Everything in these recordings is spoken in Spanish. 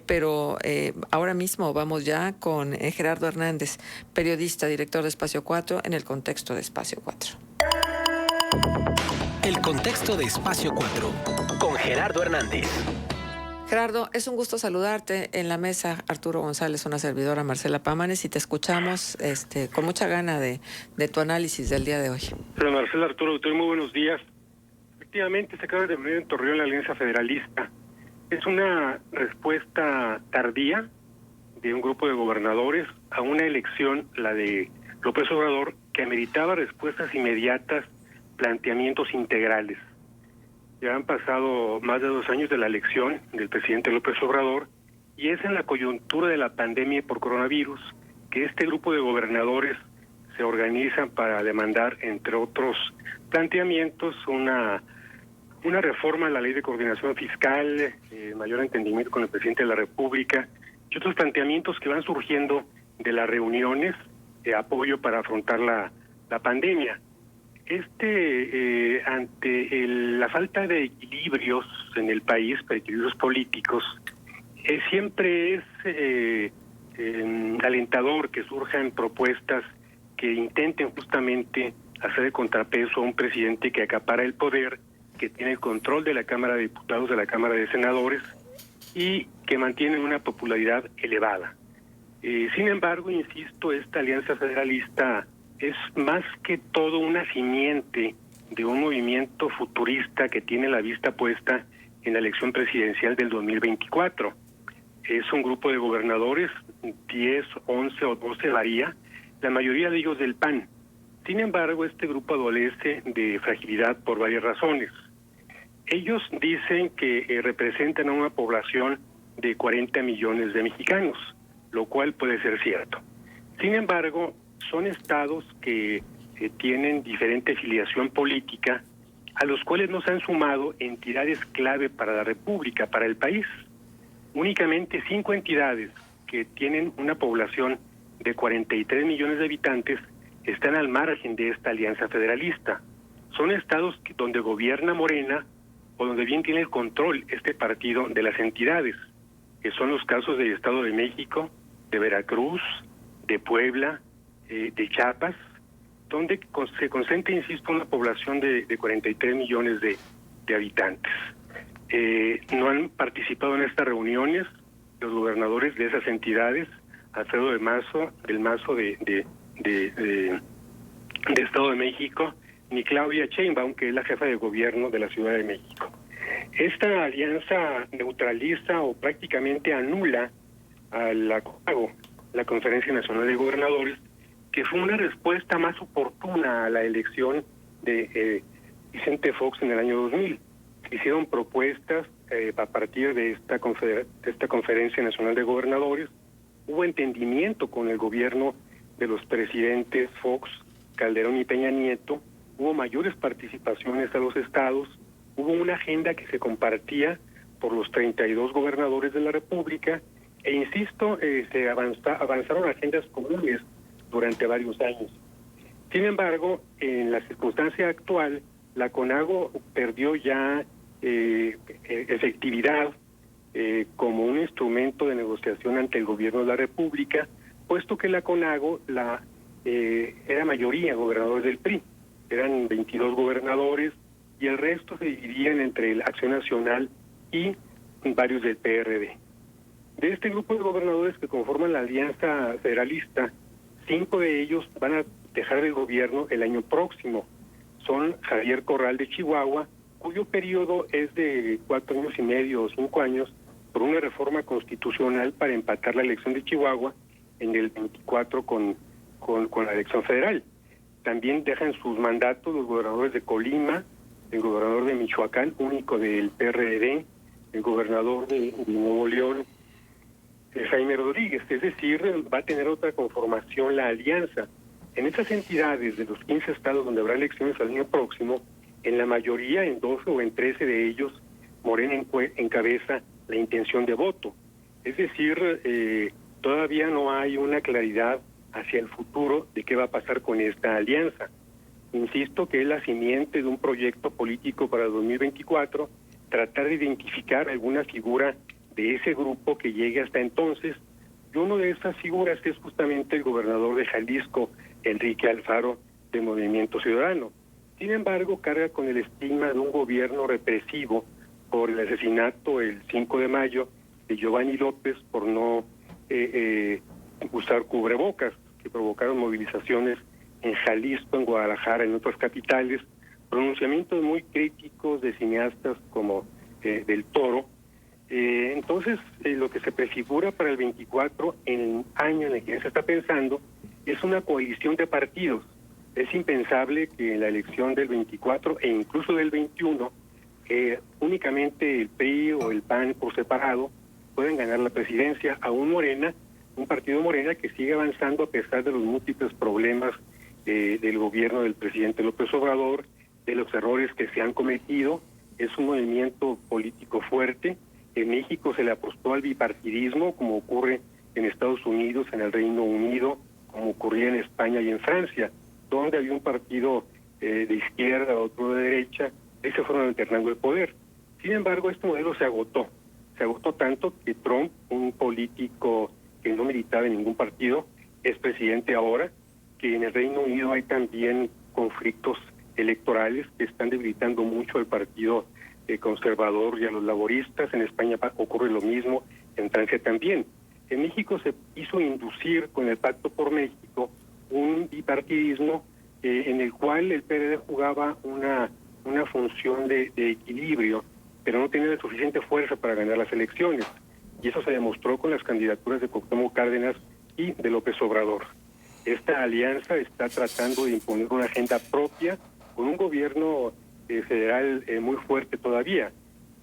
pero ahora mismo vamos ya con Gerardo Hernández, periodista, director de Espacio 4, en el contexto de Espacio 4. El contexto de Espacio 4, con Gerardo Hernández. Gerardo, es un gusto saludarte en la mesa. Arturo González, una servidora, Marcela Pámanes, y te escuchamos con mucha gana de tu análisis del día de hoy. Hola Marcela, Arturo, doctor, muy buenos días. Efectivamente, se acaba de reunir en Torreón la Alianza Federalista. Es una respuesta tardía de un grupo de gobernadores a una elección, la de López Obrador, que ameritaba respuestas inmediatas, planteamientos integrales. Ya han pasado más de 2 años de la elección del presidente López Obrador y es en la coyuntura de la pandemia por coronavirus que este grupo de gobernadores se organizan para demandar, entre otros planteamientos, una reforma a la Ley de Coordinación Fiscal, mayor entendimiento con el presidente de la República y otros planteamientos que van surgiendo de las reuniones de apoyo para afrontar la pandemia. Ante la falta de equilibrios en el país, equilibrios políticos, siempre es alentador que surjan propuestas que intenten justamente hacer de contrapeso a un presidente que acapara el poder, que tiene el control de la Cámara de Diputados, de la Cámara de Senadores y que mantiene una popularidad elevada. Sin embargo, insisto, esta alianza federalista es más que todo una simiente de un movimiento futurista que tiene la vista puesta en la elección presidencial del 2024. Es un grupo de gobernadores, 10, 11 o 12 varía, la mayoría de ellos del PAN. Sin embargo, este grupo adolece de fragilidad por varias razones. Ellos dicen que representan a una población de 40 millones de mexicanos, lo cual puede ser cierto. Sin embargo, son estados que tienen diferente filiación política, a los cuales no se han sumado entidades clave para la República, para el país. Únicamente 5 entidades que tienen una población de 43 millones de habitantes están al margen de esta alianza federalista. Son estados donde gobierna Morena o donde bien tiene el control este partido de las entidades, que son los casos del Estado de México, de Veracruz, de Puebla, de Chiapas, donde se concentra, insisto, una población de 43 millones de habitantes. No han participado en estas reuniones los gobernadores de esas entidades, Alfredo del Mazo de Estado de México, ni Claudia Sheinbaum, que es la jefa de gobierno de la Ciudad de México. Esta alianza neutraliza o prácticamente anula a la CONAGO, la Conferencia Nacional de Gobernadores, que fue una respuesta más oportuna a la elección de Vicente Fox en el año 2000. Se hicieron propuestas a partir de esta Conferencia Nacional de Gobernadores. Hubo entendimiento con el gobierno de los presidentes Fox, Calderón y Peña Nieto. Hubo mayores participaciones a los estados. Hubo una agenda que se compartía por los 32 gobernadores de la República. E insisto, se avanzaron agendas comunes durante varios años. Sin embargo, en la circunstancia actual, la CONAGO perdió ya efectividad como un instrumento de negociación ante el gobierno de la República, puesto que la CONAGO era mayoría gobernadores del PRI. Eran 22 gobernadores y el resto se dividían entre la Acción Nacional y varios del PRD. De este grupo de gobernadores que conforman la Alianza Federalista, 5 de ellos van a dejar el gobierno el año próximo. Son Javier Corral de Chihuahua, cuyo periodo es de 4 años y medio o 5 años, por una reforma constitucional para empatar la elección de Chihuahua en el 24 con la elección federal. También dejan sus mandatos los gobernadores de Colima, el gobernador de Michoacán, único del PRD, el gobernador de Nuevo León, Jaime Rodríguez. Es decir, va a tener otra conformación la alianza. En estas entidades de los 15 estados donde habrá elecciones al año próximo, en la mayoría, en 12 o en 13 de ellos, Morena encabeza la intención de voto. Es decir, todavía no hay una claridad hacia el futuro de qué va a pasar con esta alianza. Insisto que es la simiente de un proyecto político para 2024, tratar de identificar alguna figura de ese grupo que llegue hasta entonces. Y uno de esas figuras es justamente el gobernador de Jalisco, Enrique Alfaro, de Movimiento Ciudadano. Sin embargo, carga con el estigma de un gobierno represivo por el asesinato el 5 de mayo de Giovanni López por no usar cubrebocas, que provocaron movilizaciones en Jalisco, en Guadalajara, en otras capitales, pronunciamientos muy críticos de cineastas como del Toro. Entonces, lo que se prefigura para el 24, en el año en el que ya se está pensando, es una coalición de partidos. Es impensable que en la elección del 24 e incluso del 21, únicamente el PRI o el PAN por separado pueden ganar la presidencia. Aún Morena, un partido Morena que sigue avanzando a pesar de los múltiples problemas del gobierno del presidente López Obrador, de los errores que se han cometido. Es un movimiento político fuerte. En México se le apostó al bipartidismo, como ocurre en Estados Unidos, en el Reino Unido, como ocurría en España y en Francia, donde había un partido de izquierda, otro de derecha, y se fueron alternando el poder. Sin embargo, este modelo se agotó tanto que Trump, un político que no militaba en ningún partido, es presidente ahora, que en el Reino Unido hay también conflictos electorales que están debilitando mucho al partido conservador y a los laboristas. En España ocurre lo mismo, en Francia también. En México se hizo inducir con el Pacto por México un bipartidismo en el cual el PRD jugaba una función de equilibrio, pero no tenía la suficiente fuerza para ganar las elecciones. Y eso se demostró con las candidaturas de Cuauhtémoc Cárdenas y de López Obrador. Esta alianza está tratando de imponer una agenda propia con un gobierno federal muy fuerte todavía.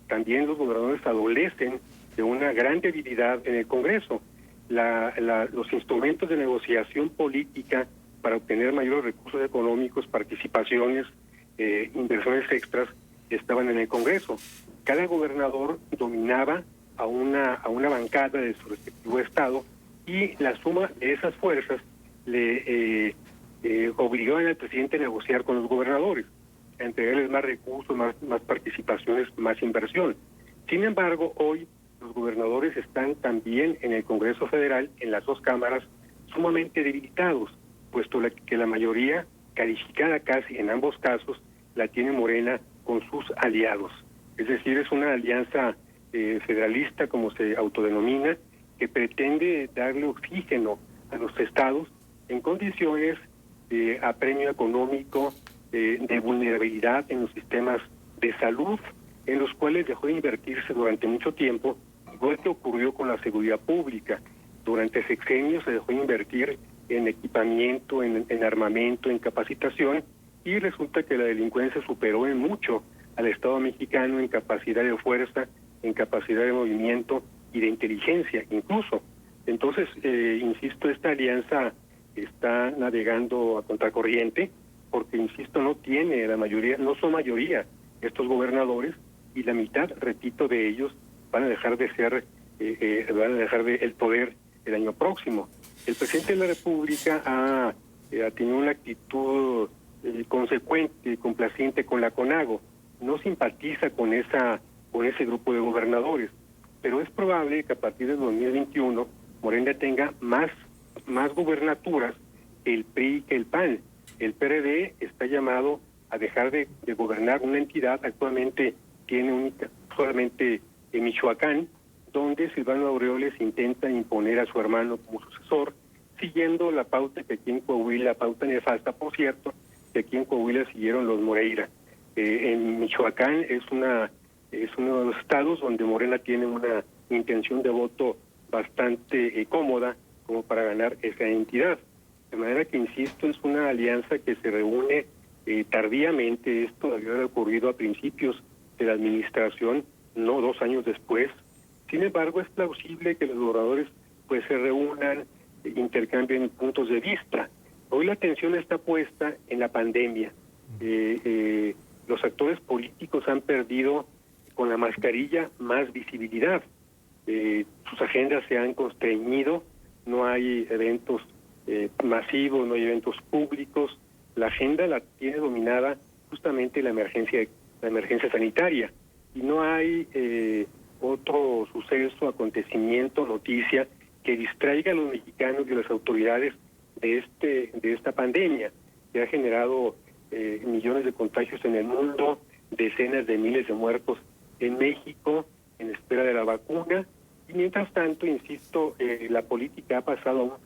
También los gobernadores adolecen de una gran debilidad en el Congreso. Los instrumentos de negociación política para obtener mayores recursos económicos, participaciones, inversiones extras, estaban en el Congreso. Cada gobernador dominaba a una bancada de su respectivo estado y la suma de esas fuerzas le obligaban al presidente a negociar con los gobernadores, a entregarles más recursos, más participaciones, más inversión. Sin embargo, hoy los gobernadores están también en el Congreso Federal, en las dos cámaras, sumamente debilitados, puesto que la mayoría, calificada casi en ambos casos, la tiene Morena con sus aliados. Es decir, es una alianza federalista, como se autodenomina, que pretende darle oxígeno a los estados en condiciones de apremio económico, de vulnerabilidad en los sistemas de salud, en los cuales dejó de invertirse durante mucho tiempo, igual que ocurrió con la seguridad pública. Durante sexenios se dejó de invertir en equipamiento, en armamento, en capacitación, y resulta que la delincuencia superó en mucho al Estado mexicano en capacidad de fuerza, en capacidad de movimiento y de inteligencia incluso. Entonces, insisto, esta alianza está navegando a contracorriente porque, insisto, no tiene la mayoría, no son mayoría estos gobernadores, y la mitad, repito, de ellos van a dejar de ser, van a dejar el poder el año próximo. El presidente de la República ha tenido una actitud consecuente, complaciente con la CONAGO. No simpatiza con ese grupo de gobernadores, pero es probable que a partir del 2021 Morena tenga más gubernaturas que el PRI, que el PAN. El PRD está llamado a dejar de gobernar una entidad. Actualmente tiene solamente en Michoacán, donde Silvano Aureoles intenta imponer a su hermano como sucesor, siguiendo la pauta que aquí en Coahuila, pauta nefasta, por cierto, que aquí en Coahuila siguieron los Moreira. En Michoacán es uno de los estados donde Morena tiene una intención de voto bastante cómoda como para ganar esa entidad. De manera que, insisto, es una alianza que se reúne tardíamente. Esto debió haber ocurrido a principios de la administración, no 2 años después. Sin embargo, es plausible que los gobernadores pues se reúnan, intercambien puntos de vista. Hoy la atención está puesta en la pandemia. Los actores políticos han perdido con la mascarilla más visibilidad. Sus agendas se han constreñido, no hay eventos masivos, no hay eventos públicos. La agenda la tiene dominada justamente la emergencia sanitaria, y no hay otro suceso, acontecimiento, noticia que distraiga a los mexicanos y a las autoridades de esta pandemia que ha generado millones de contagios en el mundo, decenas de miles de muertos en México en espera de la vacuna. Y mientras tanto, insisto, la política ha pasado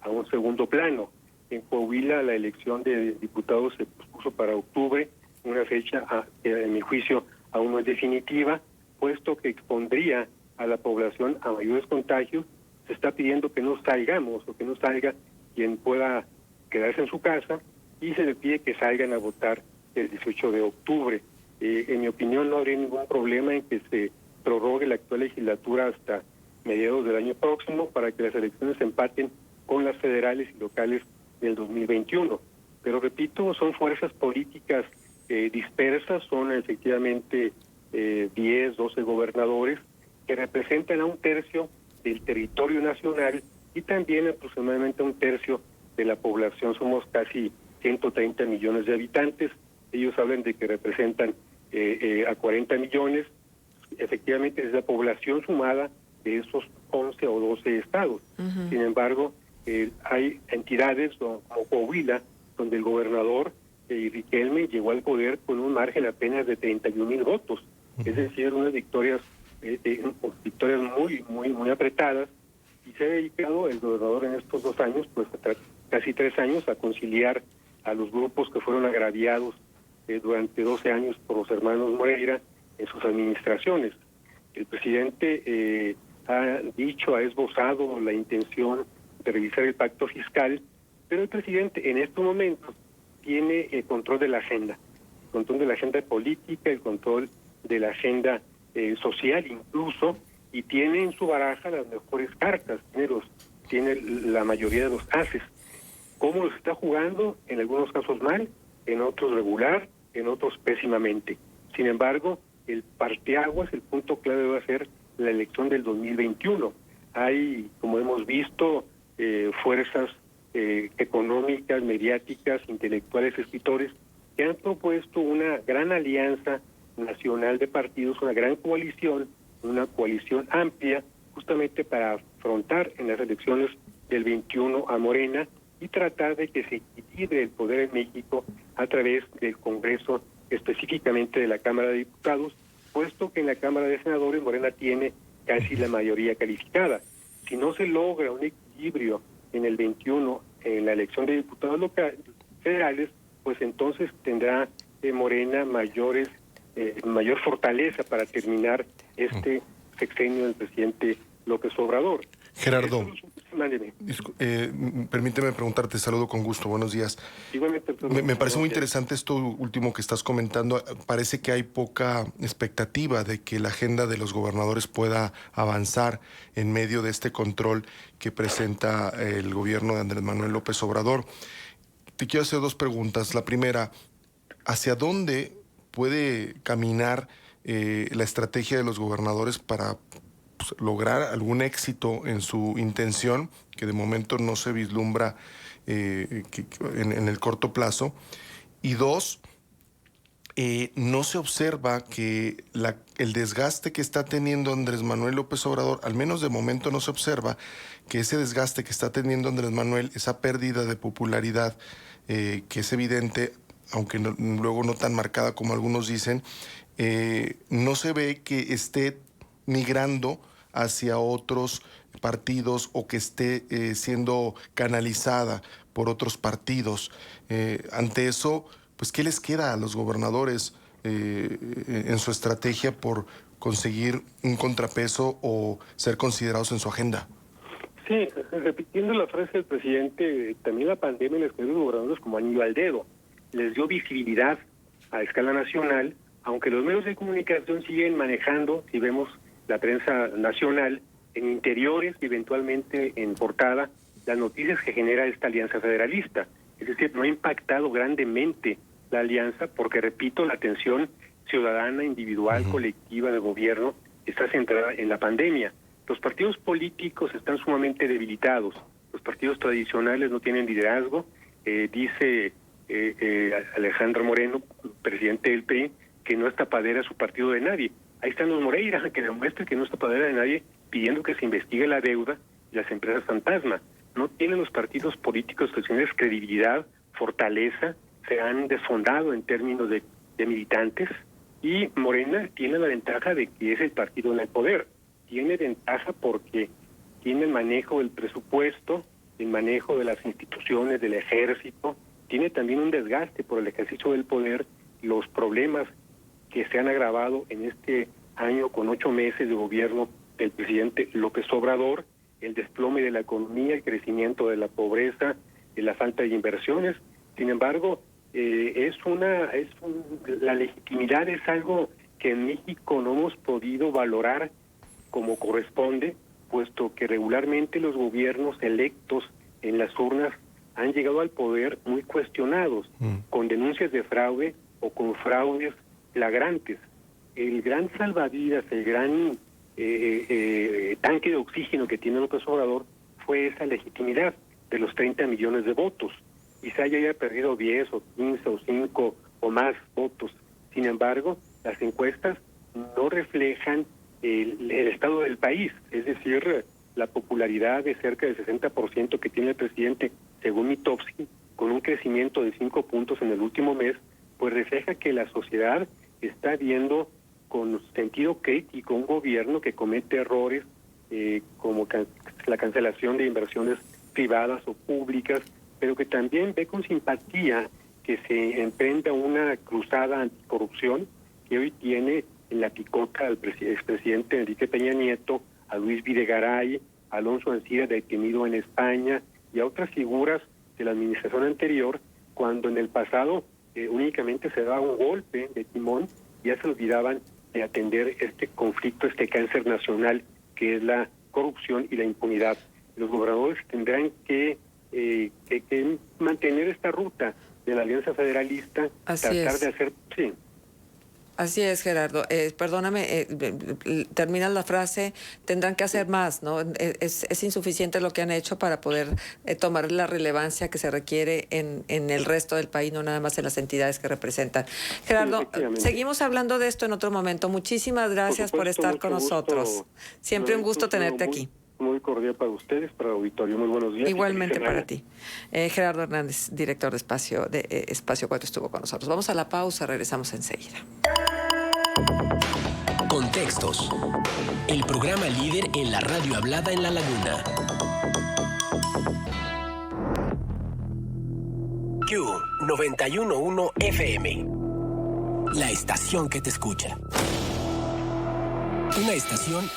a un segundo plano. En Coahuila la elección de diputados se pospuso para octubre, una fecha que en mi juicio aún no es definitiva, puesto que expondría a la población a mayores contagios. Se está pidiendo que no salgamos o que no salga quien pueda quedarse en su casa, y se le pide que salgan a votar el 18 de octubre. En mi opinión no habría ningún problema en que se prorrogue la actual legislatura hasta mediados del año próximo para que las elecciones empaten con las federales y locales del 2021. Pero repito, son fuerzas políticas dispersas, son efectivamente 10, 12 gobernadores que representan a un tercio del territorio nacional y también aproximadamente a un tercio de la población. Somos casi 130 millones de habitantes. Ellos hablan de que representan a 40 millones. Efectivamente es la población sumada de esos 11 o 12 estados. Sin embargo, hay entidades como Coahuila, donde el gobernador Riquelme llegó al poder con un margen apenas de 31,000 votos. Es decir, unas victorias muy apretadas, y se ha dedicado el gobernador en estos 2 años, pues casi 3 años, a conciliar a los grupos que fueron agraviados durante 12 años por los hermanos Moreira en sus administraciones. El presidente ha esbozado la intención de revisar el pacto fiscal, pero el presidente en estos momentos tiene el control de la agenda, política, el control de la agenda social incluso, y tiene en su baraja las mejores cartas, tiene la mayoría de los ases. ¿Cómo los está jugando? En algunos casos mal, en otros regular, en otros pésimamente. Sin embargo, el parteaguas, el punto clave va a ser la elección del 2021. Hay, como hemos visto, fuerzas económicas, mediáticas, intelectuales, escritores, que han propuesto una gran alianza nacional de partidos, una gran coalición, una coalición amplia, justamente para afrontar en las elecciones del 21 a Morena y tratar de que se equilibre el poder en México a través del Congreso, específicamente de la Cámara de Diputados, puesto que en la Cámara de Senadores Morena tiene casi la mayoría calificada. Si no se logra un equilibrio en el 21 en la elección de diputados federales, pues entonces tendrá Morena mayor fortaleza para terminar este sexenio del presidente López Obrador. Gerardo, permíteme preguntarte, saludo con gusto, buenos días. Igualmente, me parece muy interesante esto último que estás comentando. Parece que hay poca expectativa de que la agenda de los gobernadores pueda avanzar en medio de este control que presenta el gobierno de Andrés Manuel López Obrador. Te quiero hacer 2 preguntas. La primera, ¿hacia dónde puede caminar la estrategia de los gobernadores para lograr algún éxito en su intención, que de momento no se vislumbra en el corto plazo? Y 2, no se observa que el desgaste que está teniendo Andrés Manuel López Obrador, al menos de momento no se observa que ese desgaste que está teniendo Andrés Manuel, esa pérdida de popularidad que es evidente, aunque luego no tan marcada como algunos dicen, no se ve que esté migrando hacia otros partidos o que esté siendo canalizada por otros partidos. Ante eso, pues, ¿qué les queda a los gobernadores en su estrategia por conseguir un contrapeso o ser considerados en su agenda? Sí, repitiendo la frase del presidente, también la pandemia les quedó a los gobernadores como anillo al dedo. Les dio visibilidad a escala nacional, aunque los medios de comunicación siguen manejando, si vemos la prensa nacional, en interiores y eventualmente en portada, las noticias que genera esta alianza federalista. Es decir, no ha impactado grandemente la alianza porque, repito, la atención ciudadana, individual, colectiva del gobierno está centrada en la pandemia. Los partidos políticos están sumamente debilitados. Los partidos tradicionales no tienen liderazgo. Dice Alejandro Moreno, presidente del PRI, que no es tapadera su partido de nadie. Ahí están los Moreira, que demuestran que no está poder de nadie pidiendo que se investigue la deuda y las empresas fantasma. No tienen los partidos políticos institucionales credibilidad, fortaleza, se han desfondado en términos de militantes, y Morena tiene la ventaja de que es el partido en el poder. Tiene ventaja porque tiene el manejo del presupuesto, el manejo de las instituciones, del ejército, tiene también un desgaste por el ejercicio del poder, los problemas que se han agravado en este año con 8 meses de gobierno del presidente López Obrador, el desplome de la economía, el crecimiento de la pobreza, la falta de inversiones. Sin embargo, la legitimidad es algo que en México no hemos podido valorar como corresponde, puesto que regularmente los gobiernos electos en las urnas han llegado al poder muy cuestionados, con denuncias de fraude o con fraudes flagrantes. El gran salvavidas, el gran tanque de oxígeno que tiene López Obrador fue esa legitimidad de los 30 millones de votos. Quizá ya haya perdido 10 o 15 o 5 o más votos. Sin embargo, las encuestas no reflejan el estado del país, es decir, la popularidad de cerca del 60% que tiene el presidente, según Mitofsky, con un crecimiento de 5 puntos en el último mes, pues refleja que la sociedad está viendo con sentido crítico un gobierno que comete errores como la cancelación de inversiones privadas o públicas, pero que también ve con simpatía que se emprenda una cruzada anticorrupción que hoy tiene en la picota al expresidente Enrique Peña Nieto, a Luis Videgaray, a Alonso Ancira, detenido en España, y a otras figuras de la administración anterior, cuando en el pasado únicamente se daba un golpe de timón, ya se olvidaban de atender este conflicto, este cáncer nacional que es la corrupción y la impunidad. Los gobernadores tendrán que mantener esta ruta de la Alianza Federalista, tratar de hacer... Sí. Así es, Gerardo. Perdóname, terminas la frase, tendrán que hacer más, ¿no? Es insuficiente lo que han hecho para poder tomar la relevancia que se requiere en el resto del país, no nada más en las entidades que representan. Gerardo, seguimos hablando de esto en otro momento. Muchísimas gracias por estar con nosotros. Siempre un gusto tenerte aquí. Muy cordial para ustedes, para el auditorio. Muy buenos días. Igualmente para ti. Gerardo Hernández, director de Espacio 4, estuvo con nosotros. Vamos a la pausa, regresamos enseguida. Contextos. El programa líder en la radio hablada en La Laguna. Q91.1 FM. La estación que te escucha. Una estación de